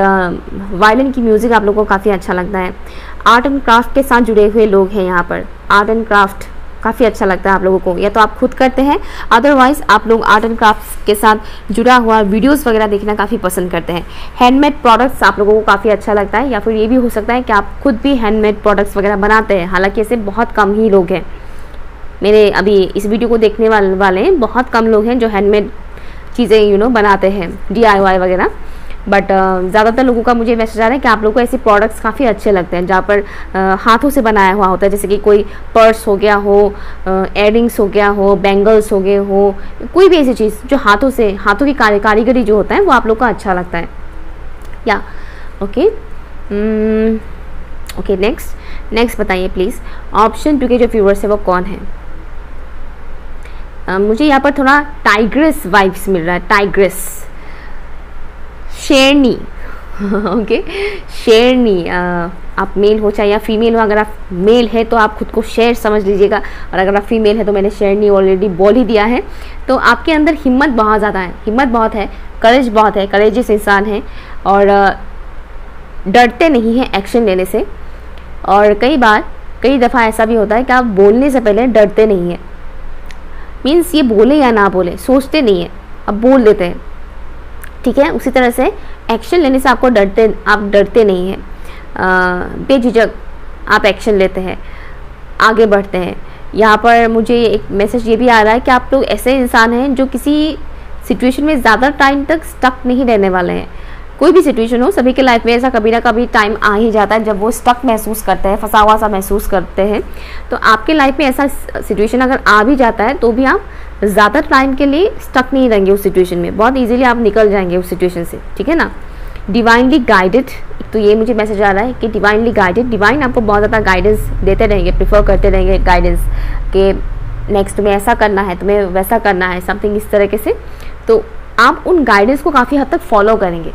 Speaker 1: violin की म्यूज़िक आप लोगों को काफ़ी अच्छा लगता है। आर्ट एंड क्राफ्ट के साथ जुड़े हुए लोग हैं यहाँ पर, आर्ट एंड क्राफ्ट काफ़ी अच्छा लगता है आप लोगों को, या तो आप खुद करते हैं, अदरवाइज आप लोग आर्ट एंड क्राफ्ट के साथ जुड़ा हुआ वीडियोस वगैरह देखना काफ़ी पसंद करते हैं। हैंडमेड प्रोडक्ट्स आप लोगों को काफ़ी अच्छा लगता है, या फिर ये भी हो सकता है कि आप खुद भी हैंडमेड प्रोडक्ट्स वगैरह बनाते हैं। हालांकि ऐसे बहुत कम ही लोग हैं, मेरे अभी इस वीडियो को देखने वाले बहुत कम लोग हैं जो हैंडमेड चीज़ें बनाते हैं, DIY वगैरह। बट ज़्यादातर लोगों का मुझे मैसेज आ रहा है कि आप लोगों को ऐसे प्रोडक्ट्स काफ़ी अच्छे लगते हैं जहाँ पर हाथों से बनाया हुआ होता है, जैसे कि कोई पर्स हो गया हो, एयररिंग्स हो गया हो, बैंगल्स हो गए हो, कोई भी ऐसी चीज़ जो हाथों की कारीगरी जो होता है वो आप लोग को अच्छा लगता है। या ओके, ओके, नेक्स्ट बताइए प्लीज़, ऑप्शन 2 के जो व्यूअर्स है वो कौन है। मुझे यहाँ पर थोड़ा टाइग्रेस वाइब्स मिल रहा है, टाइग्रेस, शेरनी। ओके, शेरनी, आप मेल हो चाहे या फीमेल हो। अगर आप मेल है तो आप खुद को शेर समझ लीजिएगा, और अगर आप फीमेल है तो मैंने शेरनी ऑलरेडी बोल ही दिया है। तो आपके अंदर हिम्मत बहुत ज़्यादा है, हिम्मत बहुत है, करेज बहुत है, करेजियस इंसान है, और डरते नहीं हैं एक्शन लेने से। और कई दफ़ा ऐसा भी होता है कि आप बोलने से पहले डरते नहीं हैं, मीन्स ये बोले या ना बोले सोचते नहीं हैं, अब बोल देते हैं, ठीक है। उसी तरह से एक्शन लेने से आप डरते नहीं हैं, बेझिझक आप एक्शन लेते हैं, आगे बढ़ते हैं। यहाँ पर मुझे एक मैसेज ये भी आ रहा है कि आप लोग ऐसे इंसान हैं जो किसी सिचुएशन में ज़्यादा टाइम तक स्टक नहीं रहने वाले हैं। कोई भी सिचुएशन हो, सभी के लाइफ में ऐसा कभी ना कभी टाइम आ ही जाता है जब वो स्टक महसूस करते हैं, फंसा हुआ सा महसूस करते हैं। तो आपके लाइफ में ऐसा सिचुएशन अगर आ भी जाता है तो भी आप ज़्यादा टाइम के लिए स्टक नहीं रहेंगे उस सिचुएशन में, बहुत इजीली आप निकल जाएंगे उस सिचुएशन से, ठीक है ना। डिवाइनली गाइडेड, तो ये मुझे मैसेज आ रहा है कि डिवाइनली गाइडेड, डिवाइन आपको बहुत ज़्यादा गाइडेंस देते रहेंगे, प्रेफर करते रहेंगे गाइडेंस के नेक्स्ट तुम्हें ऐसा करना है, तुम्हें वैसा करना है, समथिंग इस तरीके से। तो आप उन गाइडेंस को काफ़ी हद तक फॉलो करेंगे।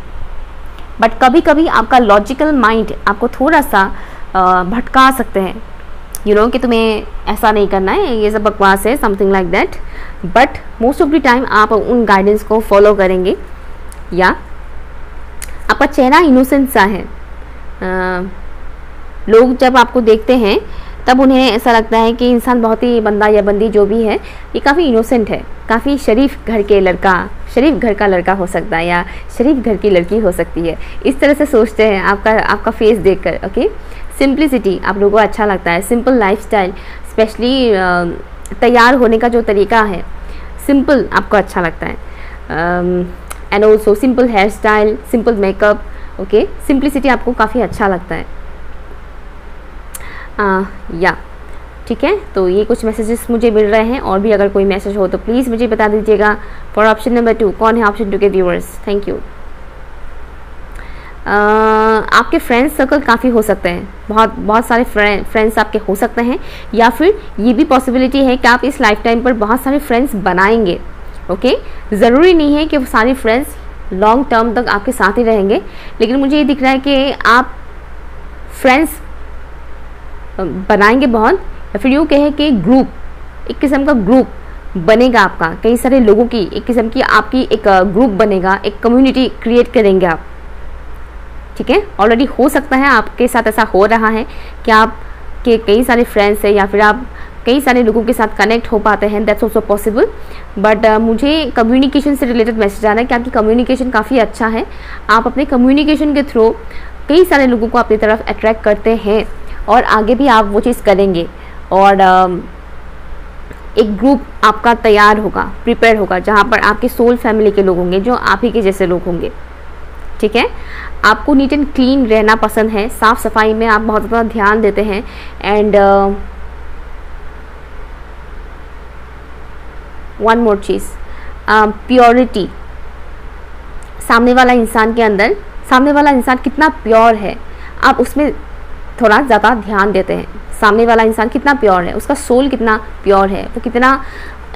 Speaker 1: बट कभी कभी आपका लॉजिकल माइंड आपको थोड़ा सा भटका सकते हैं, कि तुम्हें ऐसा नहीं करना है, ये सब बकवास है, something like that. But most of the time आप उन गाइडेंस को फॉलो करेंगे। या आपका चेहरा इनोसेंट सा है, लोग जब आपको देखते हैं तब उन्हें ऐसा लगता है कि इंसान बहुत ही, बंदा या बंदी जो भी है, ये काफ़ी इनोसेंट है, काफ़ी शरीफ घर के लड़का, शरीफ घर का लड़का हो सकता है या शरीफ घर की लड़की हो सकती है, इस तरह से सोचते हैं आपका फेस देखकर। ओके, सिंप्लिसिटी आप लोगों को अच्छा लगता है, सिंपल लाइफस्टाइल, स्पेशली तैयार होने का जो तरीका है सिंपल आपको अच्छा लगता है, and also simple hair style, simple makeup. Okay, simplicity आपको काफ़ी अच्छा लगता है। या ठीक है, तो ये कुछ मैसेजेस मुझे मिल रहे हैं, और भी अगर कोई मैसेज हो तो प्लीज़ मुझे बता दीजिएगा। फॉर ऑप्शन नंबर 2, कौन है ऑप्शन 2 के व्यूअर्स? Thank you. आपके फ्रेंड्स सर्कल काफ़ी हो सकते हैं, बहुत सारे फ्रेंड्स आपके हो सकते हैं, या फिर ये भी पॉसिबिलिटी है कि आप इस लाइफ टाइम पर बहुत सारे फ्रेंड्स बनाएंगे। ओके, ज़रूरी नहीं है कि वो सारे फ्रेंड्स लॉन्ग टर्म तक आपके साथ ही रहेंगे, लेकिन मुझे ये दिख रहा है कि आप फ्रेंड्स बनाएंगे बहुत, या फिर यूँ कहें कि ग्रुप, एक किस्म का ग्रुप बनेगा आपका, कई सारे लोगों की एक किस्म की आपकी एक ग्रुप बनेगा, एक कम्युनिटी क्रिएट करेंगे आप। ठीक है, ऑलरेडी हो सकता है आपके साथ ऐसा हो रहा है कि आपके कई सारे फ्रेंड्स हैं, या फिर आप कई सारे लोगों के साथ कनेक्ट हो पाते हैं, दैट्स ऑल्सो पॉसिबल। बट मुझे कम्युनिकेशन से रिलेटेड मैसेज आ रहा है कि आपकी कम्युनिकेशन काफ़ी अच्छा है, आप अपने कम्युनिकेशन के थ्रू कई सारे लोगों को अपनी तरफ अट्रैक्ट करते हैं, और आगे भी आप वो चीज़ करेंगे, और एक ग्रुप आपका तैयार होगा, प्रिपेयर होगा, जहाँ पर आपके सोल फैमिली के लोग होंगे, जो आप ही के जैसे लोग होंगे। ठीक है, आपको नीट एंड क्लीन रहना पसंद है, साफ़ सफाई में आप बहुत ज़्यादा ध्यान देते हैं, and one more cheese, purity. सामने वाला इंसान के अंदर, सामने वाला इंसान कितना प्योर है, आप उसमें थोड़ा ज़्यादा ध्यान देते हैं। सामने वाला इंसान कितना प्योर है, उसका सोल कितना प्योर है, वो कितना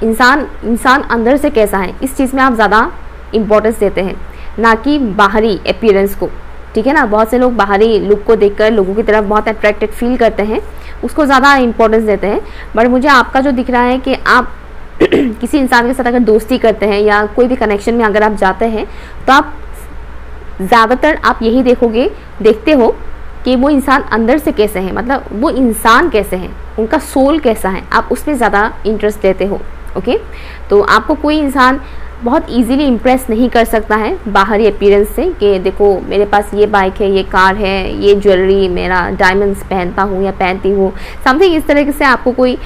Speaker 1: इंसान अंदर से कैसा है, इस चीज़ में आप ज़्यादा इम्पोर्टेंस देते हैं, ना कि बाहरी अपीयरेंस को। ठीक है ना, बहुत से लोग बाहरी लुक को देखकर लोगों की तरफ बहुत अट्रैक्टेड फील करते हैं, उसको ज़्यादा इम्पोर्टेंस देते हैं। बट मुझे आपका जो दिख रहा है कि आप किसी इंसान के साथ अगर दोस्ती करते हैं या कोई भी कनेक्शन में अगर आप जाते हैं, तो आप ज़्यादातर आप यही देखते हो कि वो इंसान अंदर से कैसे हैं, मतलब वो इंसान कैसे हैं, उनका सोल कैसा है, आप उसमें ज़्यादा इंटरेस्ट देते हो। ओके, तो आपको कोई इंसान बहुत इजीली इम्प्रेस नहीं कर सकता है बाहरी अपीयरेंस से, कि देखो मेरे पास ये बाइक है, ये कार है, ये ज्वेलरी, मेरा डायमंड्स पहनता हूँ या पहनती हूँ, समथिंग इस तरह से आपको कोई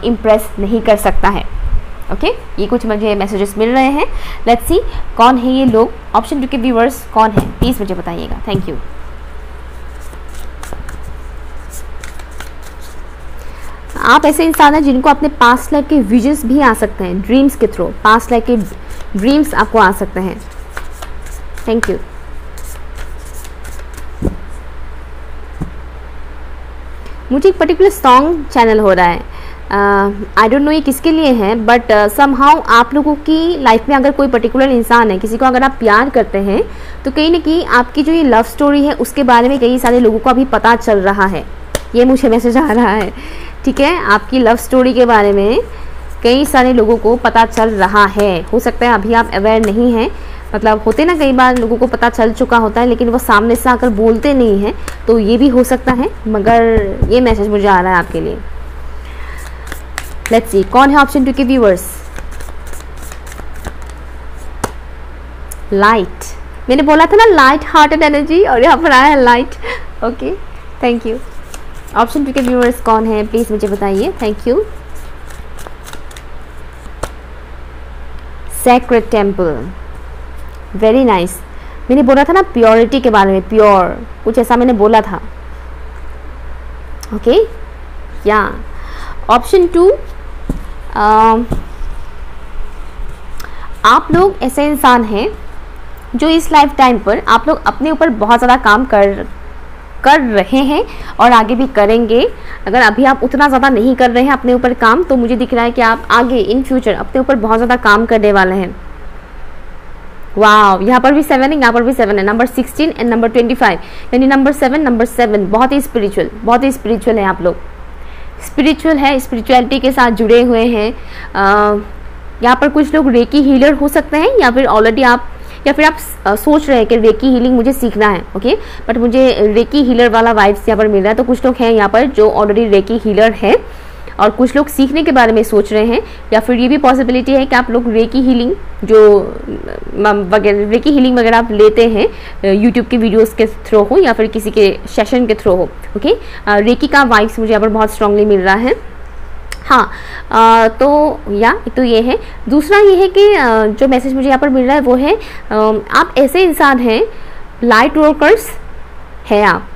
Speaker 1: इम्प्रेस नहीं कर सकता है। ओके, ये कुछ मुझे मैसेजेस मिल रहे हैं। लेट्स सी कौन है ये लोग, ऑप्शन 2 के व्यूअर्स कौन है, प्लीज़ मुझे बताइएगा। Thank you. आप ऐसे इंसान हैं जिनको अपने पास्ट लाइफ के विजन्स भी आ सकते हैं, ड्रीम्स के थ्रू पास्ट लाइफ के ड्रीम्स आपको आ सकते हैं। Thank you. मुझे एक पर्टिकुलर सॉन्ग चैनल हो रहा है, आई डोंट नो ये किसके लिए है, बट समहाउ आप लोगों की लाइफ में अगर कोई पर्टिकुलर इंसान है, किसी को अगर आप प्यार करते हैं, तो कहीं ना कहीं आपकी जो ये लव स्टोरी है उसके बारे में कई सारे लोगों को अभी पता चल रहा है, ये मुझे मैसेज आ रहा है। ठीक है, आपकी लव स्टोरी के बारे में कई सारे लोगों को पता चल रहा है, हो सकता है अभी आप अवेयर नहीं हैं, मतलब होते ना कई बार लोगों को पता चल चुका होता है लेकिन वो सामने से आकर बोलते नहीं हैं, तो ये भी हो सकता है, मगर ये मैसेज मुझे आ रहा है आपके लिए। लेट्स सी कौन है ऑप्शन 2 के व्यूअर्स। लाइट, मैंने बोला था ना लाइट हार्टेड एनर्जी, और यहाँ पर आया है light. Okay, thank you. Option 2 के व्यूअर्स कौन है, प्लीज़ मुझे बताइए। Thank you. Sacred temple, very nice. मैंने बोला था ना प्योरिटी के बारे में, प्योर कुछ ऐसा मैंने बोला था। ओके, या ऑप्शन 2, आप लोग ऐसे इंसान हैं जो इस लाइफ टाइम पर आप लोग अपने ऊपर बहुत ज़्यादा काम कर रहे हैं और आगे भी करेंगे। अगर अभी आप उतना ज़्यादा नहीं कर रहे हैं अपने ऊपर काम, तो मुझे दिख रहा है कि आप आगे इन फ्यूचर अपने ऊपर बहुत ज़्यादा काम करने वाले हैं। वाह, यहाँ पर भी 7 है, यहाँ पर भी 7 है, नंबर 16 एंड नंबर 25, यानी नंबर 7 बहुत ही स्पिरिचुअल है। आप लोग स्पिरिचुअल है, स्पिरिचुअलिटी के साथ जुड़े हुए हैं। यहाँ पर कुछ लोग रेकी हीलर हो सकते हैं, या फिर ऑलरेडी आप, या फिर आप सोच रहे हैं कि रेकी हीलिंग मुझे सीखना है। ओके, बट मुझे रेकी हीलर वाला वाइब्स यहाँ पर मिल रहा है, तो कुछ लोग हैं यहाँ पर जो ऑलरेडी रेकी हीलर है और कुछ लोग सीखने के बारे में सोच रहे हैं, या फिर ये भी पॉसिबिलिटी है कि आप लोग रेकी हीलिंग रेकी हीलिंग वगैरह आप लेते हैं यूट्यूब के वीडियोस के थ्रू हो या फिर किसी के सेशन के थ्रू हो। ओके, रेकी का वाइब्स मुझे यहाँ पर बहुत स्ट्रांगली मिल रहा है। हाँ, तो ये है। दूसरा ये है कि जो मैसेज मुझे यहाँ पर मिल रहा है वो है आप ऐसे इंसान हैं, लाइट वर्कर्स हैं आप।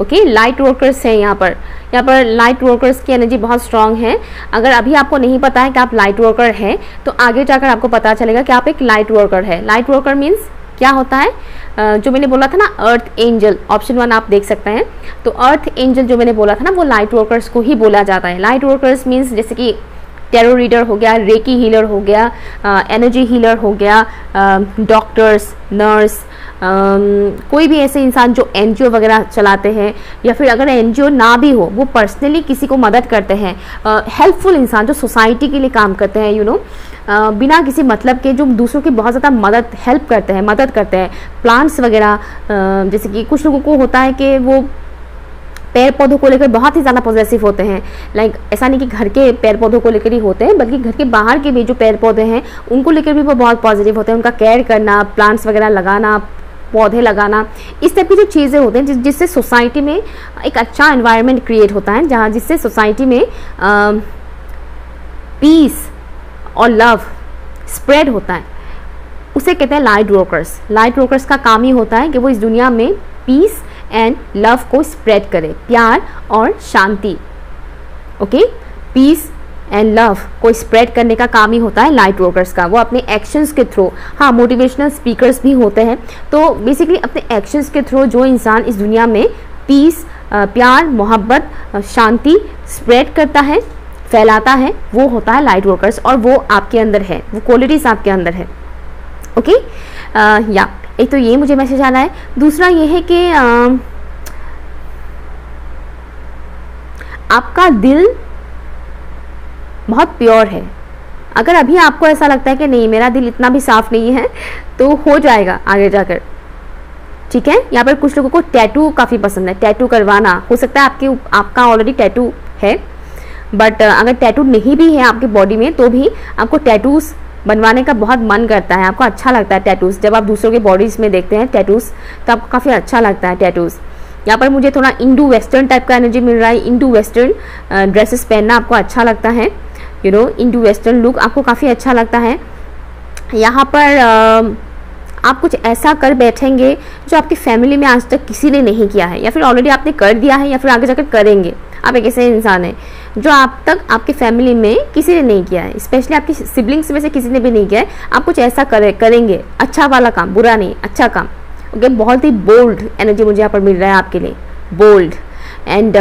Speaker 1: ओके, लाइट वर्कर्स हैं यहाँ पर लाइट वर्कर्स की एनर्जी बहुत स्ट्रांग है। अगर अभी आपको नहीं पता है कि आप लाइट वर्कर हैं तो आगे जाकर आपको पता चलेगा कि आप एक लाइट वर्कर है। लाइट वर्कर मीन्स क्या होता है, जो मैंने बोला था ना अर्थ एंजल, ऑप्शन 1 आप देख सकते हैं। तो अर्थ एंजल जो मैंने बोला था ना वो लाइट वर्कर्स को ही बोला जाता है। लाइट वर्कर्स मीन्स जैसे कि टैरो रीडर हो गया, रेकी हीलर हो गया, एनर्जी हीलर हो गया, डॉक्टर्स, नर्स, कोई भी ऐसे इंसान जो एनजीओ वगैरह चलाते हैं, या फिर अगर एनजीओ ना भी हो वो पर्सनली किसी को मदद करते हैं, हेल्पफुल इंसान जो सोसाइटी के लिए काम करते हैं, बिना किसी मतलब के, जो दूसरों की बहुत ज़्यादा मदद करते हैं। प्लांट्स वगैरह, जैसे कि कुछ लोगों को होता है कि वो पेड़ पौधों को लेकर बहुत ही ज़्यादा पॉजिटिव होते हैं। लाइक ऐसा नहीं कि घर के पेड़ पौधों को लेकर ही होते हैं, बल्कि घर के बाहर के भी जो पेड़ पौधे हैं उनको लेकर भी वो बहुत पॉजिटिव होते हैं। उनका केयर करना, प्लांट्स वगैरह लगाना, पौधे लगाना, इस टाइप की जो चीज़ें होते हैं जिससे सोसाइटी में एक अच्छा एनवायरनमेंट क्रिएट होता है, जिससे सोसाइटी में पीस और लव स्प्रेड होता है, उसे कहते हैं लाइट वर्कर्स। लाइट वर्कर्स का काम ही होता है कि वो इस दुनिया में पीस एंड लव को स्प्रेड करे, प्यार और शांति। ओके, पीस एंड लव को स्प्रेड करने का काम ही होता है लाइट वर्कर्स का। वो अपने एक्शंस के थ्रू, हाँ, मोटिवेशनल स्पीकर्स भी होते हैं। तो बेसिकली अपने एक्शंस के थ्रू जो इंसान इस दुनिया में पीस, प्यार, मोहब्बत, शांति स्प्रेड करता है, फैलाता है, वो होता है लाइट वर्कर्स। और वो आपके अंदर है, वो क्वालिटीज़ आपके अंदर है। ओके, एक तो ये मुझे मैसेज आ रहा है। दूसरा ये है कि आपका दिल बहुत प्योर है। अगर अभी आपको ऐसा लगता है कि नहीं मेरा दिल इतना भी साफ नहीं है, तो हो जाएगा आगे जाकर, ठीक है। यहाँ पर कुछ लोगों को टैटू काफ़ी पसंद है, टैटू करवाना। हो सकता है आपका ऑलरेडी टैटू है, बट अगर टैटू नहीं भी है आपके बॉडी में तो भी आपको टैटूज बनवाने का बहुत मन करता है, आपको अच्छा लगता है टैटूज। जब आप दूसरों के बॉडीज में देखते हैं टैटूज तो आपको काफ़ी अच्छा लगता है टैटूज। यहाँ पर मुझे थोड़ा इंडो वेस्टर्न टाइप का एनर्जी मिल रहा है। इंडो वेस्टर्न ड्रेसेस पहनना आपको अच्छा लगता है, इंडो वेस्टर्न लुक आपको काफ़ी अच्छा लगता है। यहाँ पर आप कुछ ऐसा कर बैठेंगे जो आपकी फैमिली में आज तक किसी ने नहीं किया है, या फिर ऑलरेडी आपने कर दिया है, या फिर आगे जाकर करेंगे। आप एक ऐसे इंसान हैं जो आप तक आपकी फैमिली में किसी ने नहीं किया है, स्पेशली आपकी सिबलिंग्स में से किसी ने भी नहीं किया है। आप कुछ ऐसा करेंगे, अच्छा वाला काम, बुरा नहीं, अच्छा काम। ओके, बहुत ही बोल्ड एनर्जी मुझे यहाँ पर मिल रहा है आपके लिए, बोल्ड एंड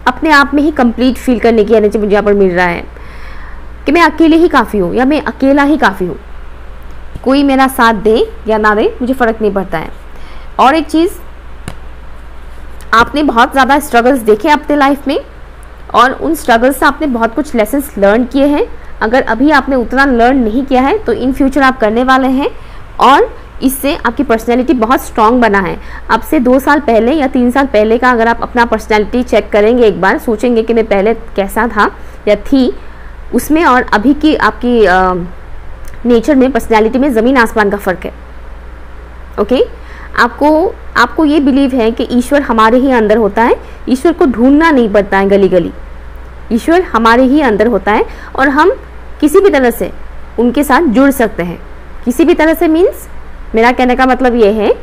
Speaker 1: अपने आप में ही कंप्लीट फील करने की एनर्जी मुझे यहाँ पर मिल रहा है कि मैं अकेले ही काफ़ी हूँ, या मैं अकेला ही काफ़ी हूँ, कोई मेरा साथ दे या ना दे मुझे फ़र्क नहीं पड़ता है। और एक चीज़, आपने बहुत ज़्यादा स्ट्रगल्स देखे अपने लाइफ में, और उन स्ट्रगल्स से आपने बहुत कुछ लेसन्स लर्न किए हैं। अगर अभी आपने उतना लर्न नहीं किया है तो इन फ्यूचर आप करने वाले हैं, और इससे आपकी पर्सनैलिटी बहुत स्ट्रांग बना है। अब से 2 साल पहले या 3 साल पहले का अगर आप अपना पर्सनैलिटी चेक करेंगे, एक बार सोचेंगे कि मैं पहले कैसा था या थी, उसमें और अभी की आपकी नेचर में, पर्सनैलिटी में ज़मीन आसमान का फ़र्क है। ओके, आपको ये बिलीव है कि ईश्वर हमारे ही अंदर होता है, ईश्वर को ढूंढना नहीं पड़ता है गली गली, ईश्वर हमारे ही अंदर होता है, और हम किसी भी तरह से उनके साथ जुड़ सकते हैं। किसी भी तरह से मीन्स, मेरा कहने का मतलब ये है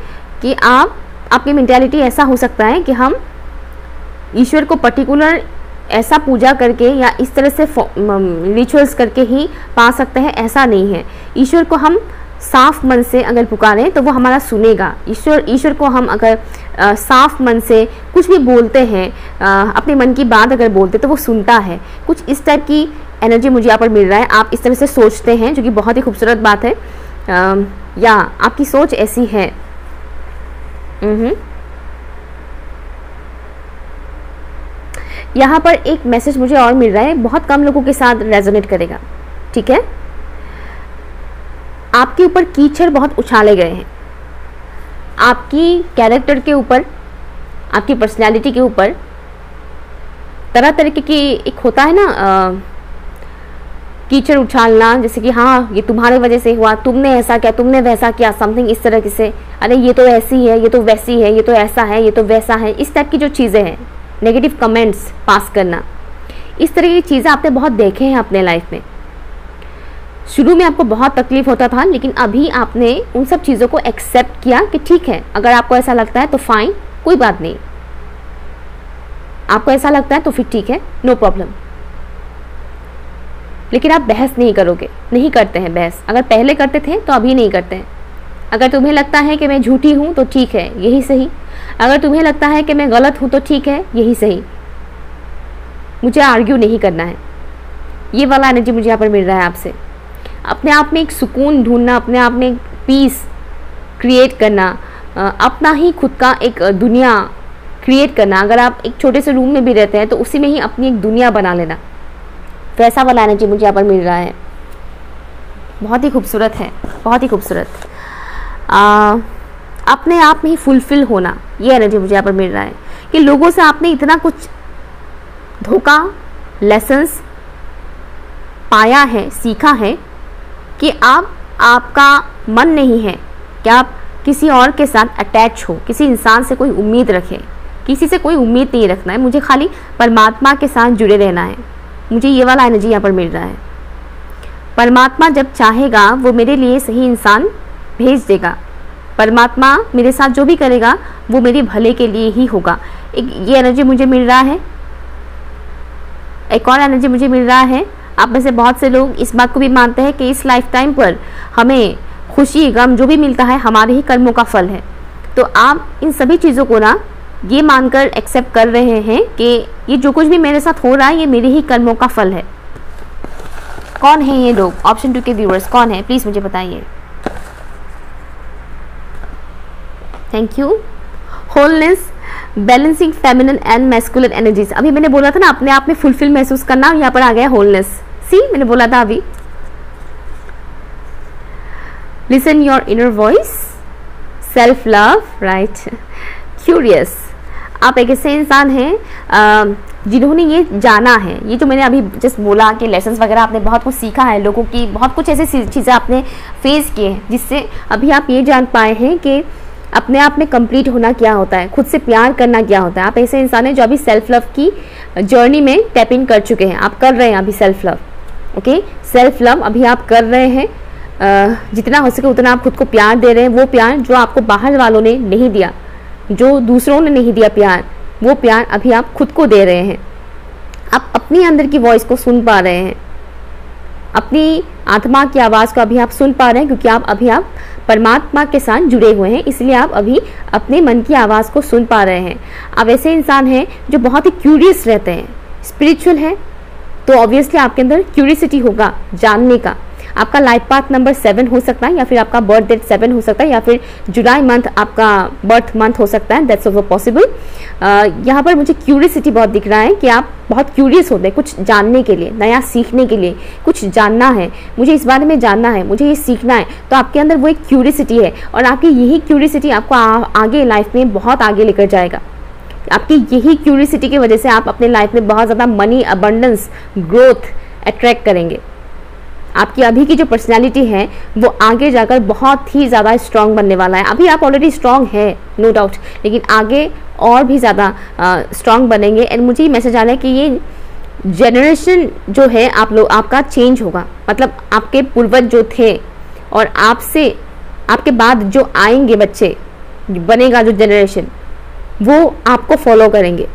Speaker 1: कि आपकी मेंटालिटी ऐसा हो सकता है कि हम ईश्वर को पर्टिकुलर ऐसा पूजा करके या इस तरह से रिचुअल्स करके ही पा सकते हैं, ऐसा नहीं है। ईश्वर को हम साफ मन से अगर पुकारें तो वो हमारा सुनेगा। ईश्वर को हम अगर साफ मन से कुछ भी बोलते हैं, अपने मन की बात अगर बोलते तो वो सुनता है। कुछ इस टाइप की एनर्जी मुझे यहाँ पर मिल रहा है। आप इस तरह से सोचते हैं, जो कि बहुत ही खूबसूरत बात है, या आपकी सोच ऐसी है। यहाँ पर एक मैसेज मुझे और मिल रहा है, बहुत कम लोगों के साथ रेजोनेट करेगा, ठीक है। आपके ऊपर कीचड़ बहुत उछाले गए हैं, आपकी कैरेक्टर के ऊपर, आपकी पर्सनैलिटी के ऊपर तरह तरीके की एक होता है ना कीचड़ उछालना, जैसे कि हाँ ये तुम्हारे वजह से हुआ, तुमने ऐसा किया, तुमने वैसा किया, समथिंग इस तरह से, अरे ये तो ऐसी है, ये तो वैसी है, ये तो ऐसा है, ये तो वैसा है, इस टाइप की जो चीज़ें हैं, नेगेटिव कमेंट्स पास करना, इस तरह की चीज़ें आपने बहुत देखे हैं अपने लाइफ में। शुरू में आपको बहुत तकलीफ होता था, लेकिन अभी आपने उन सब चीज़ों को एक्सेप्ट किया कि ठीक है, अगर आपको ऐसा लगता है तो फाइन, कोई बात नहीं, आपको ऐसा लगता है तो फिर ठीक है, नो प्रॉब्लम। लेकिन आप बहस नहीं करोगे, नहीं करते हैं बहस। अगर पहले करते थे तो अभी नहीं करते हैं। अगर तुम्हें लगता है कि मैं झूठी हूँ तो ठीक है, यही सही। अगर तुम्हें लगता है कि मैं गलत हूँ तो ठीक है, यही सही। मुझे आर्ग्यू नहीं करना है। ये वाला एनर्जी मुझे यहाँ पर मिल रहा है आपसे। अपने आप में एक सुकून ढूंढना, अपने आप में एक पीस क्रिएट करना, अपना ही खुद का एक दुनिया क्रिएट करना। अगर आप एक छोटे से रूम में भी रहते हैं तो उसी में ही अपनी एक दुनिया बना लेना, वैसा वाला एनर्जी मुझे यहाँ पर मिल रहा है। बहुत ही खूबसूरत है, बहुत ही खूबसूरत। अपने आप में ही फुलफिल होना, ये एनर्जी मुझे यहाँ पर मिल रहा है कि लोगों से आपने इतना कुछ धोखा, लेसन्स पाया है, सीखा है कि आपका मन नहीं है कि आप किसी और के साथ अटैच हो, किसी इंसान से कोई उम्मीद रखें। किसी से कोई उम्मीद नहीं रखना है, मुझे खाली परमात्मा के साथ जुड़े रहना है। मुझे ये वाला एनर्जी यहाँ पर मिल रहा है। परमात्मा जब चाहेगा वो मेरे लिए सही इंसान भेज देगा। परमात्मा मेरे साथ जो भी करेगा वो मेरे भले के लिए ही होगा। एक ये एनर्जी मुझे मिल रहा है। एक और एनर्जी मुझे मिल रहा है, आप में से बहुत से लोग इस बात को भी मानते हैं कि इस लाइफ टाइम पर हमें खुशी गम जो भी मिलता है हमारे ही कर्मों का फल है। तो आप इन सभी चीज़ों को ना ये मानकर एक्सेप्ट कर रहे हैं कि ये जो कुछ भी मेरे साथ हो रहा है ये मेरे ही कर्मों का फल है। कौन है ये लोग? ऑप्शन 2 के व्यूअर्स कौन है, प्लीज़ मुझे बताइए। Thank you. Wholeness, balancing feminine and masculine energies. अभी मैंने बोला था ना अपने आप में फुलफिल महसूस करना, यहाँ पर आ गया होलनेस। सी, मैंने बोला था अभी। Listen your inner voice, self love, right, curious. आप एक ऐसे इंसान हैं जिन्होंने ये जाना है, ये जो मैंने अभी जस्ट बोला कि लेसन्स वगैरह आपने बहुत कुछ सीखा है, लोगों की बहुत कुछ ऐसी चीज़ें आपने फेस किए हैं जिससे अभी आप ये जान पाए हैं कि अपने आप में कंप्लीट होना क्या होता है, खुद से प्यार करना क्या होता है। आप ऐसे इंसान हैं जो अभी सेल्फ लव की जर्नी में टैप इन कर चुके हैं, आप कर रहे हैं अभी self love. Okay, self love अभी आप कर रहे हैं। जितना हो सके उतना आप खुद को प्यार दे रहे हैं, वो प्यार जो आपको बाहर वालों ने नहीं दिया, जो दूसरों ने नहीं दिया प्यार, वो प्यार अभी आप खुद को दे रहे हैं। आप अपनी अंदर की वॉइस को सुन पा रहे हैं, अपनी आत्मा की आवाज़ को अभी आप सुन पा रहे हैं, क्योंकि आप परमात्मा के साथ जुड़े हुए हैं, इसलिए आप अभी अपने मन की आवाज़ को सुन पा रहे हैं। आप ऐसे इंसान हैं जो बहुत ही क्यूरियस रहते हैं। स्पिरिचुअल है तो ऑब्वियसली आपके अंदर क्यूरियसिटी होगा जानने का। आपका लाइफ पाथ नंबर 7 हो सकता है, या फिर आपका बर्थ डेट 7 हो सकता है, या फिर जुलाई मंथ आपका बर्थ मंथ हो सकता है। That's also possible. यहाँ पर मुझे क्यूरियसिटी बहुत दिख रहा है कि आप बहुत क्यूरियस होते हैं कुछ जानने के लिए, नया सीखने के लिए। कुछ जानना है, मुझे इस बारे में जानना है, मुझे ये सीखना है, तो आपके अंदर वो एक क्यूरियसिटी है, और आपकी यही क्यूरियसिटी आपको आगे लाइफ में बहुत आगे लेकर जाएगा। आपकी यही क्यूरियसिटी की वजह से आप अपने लाइफ में बहुत ज़्यादा मनी, अबंडेंस, ग्रोथ अट्रैक्ट करेंगे। आपकी अभी की जो पर्सनैलिटी है वो आगे जाकर बहुत ही ज़्यादा स्ट्रांग बनने वाला है। अभी आप ऑलरेडी स्ट्रांग है, नो डाउट, लेकिन आगे और भी ज़्यादा स्ट्रांग बनेंगे। एंड मुझे ये मैसेज आ रहा है कि ये जनरेशन जो है आपका चेंज होगा। मतलब आपके पूर्वज जो थे और आपसे आपके बाद जो आएंगे बच्चे, बनेगा जो जनरेशन, वो आपको फॉलो करेंगे।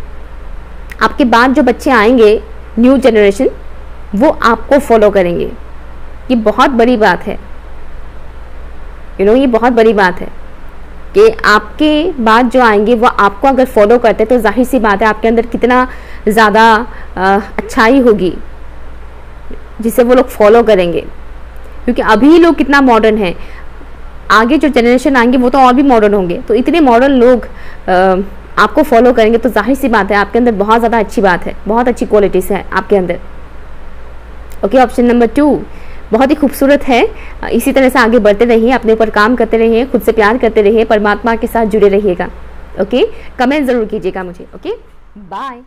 Speaker 1: आपके बाद जो बच्चे आएंगे, न्यू जनरेशन, वो आपको फॉलो करेंगे। ये बहुत बड़ी बात है, ये बहुत बड़ी बात है कि आपके बाद जो आएंगे वो आपको अगर फॉलो करते हैं तो जाहिर सी बात है आपके अंदर कितना ज़्यादा अच्छाई होगी जिसे वो लोग फॉलो करेंगे। क्योंकि अभी लोग कितना मॉडर्न है, आगे जो जनरेशन आएंगे वो तो और भी मॉडर्न होंगे। तो इतने मॉडर्न लोग आपको फॉलो करेंगे तो जाहिर सी बात है आपके अंदर बहुत ज़्यादा अच्छी बात है, बहुत अच्छी क्वालिटीज़ है आपके अंदर। ओके, ऑप्शन नंबर 2 बहुत ही खूबसूरत है। इसी तरह से आगे बढ़ते रहिए, अपने ऊपर काम करते रहिए, खुद से प्यार करते रहिए, परमात्मा के साथ जुड़े रहिएगा। ओके, कमेंट ज़रूर कीजिएगा मुझे। Okay, bye.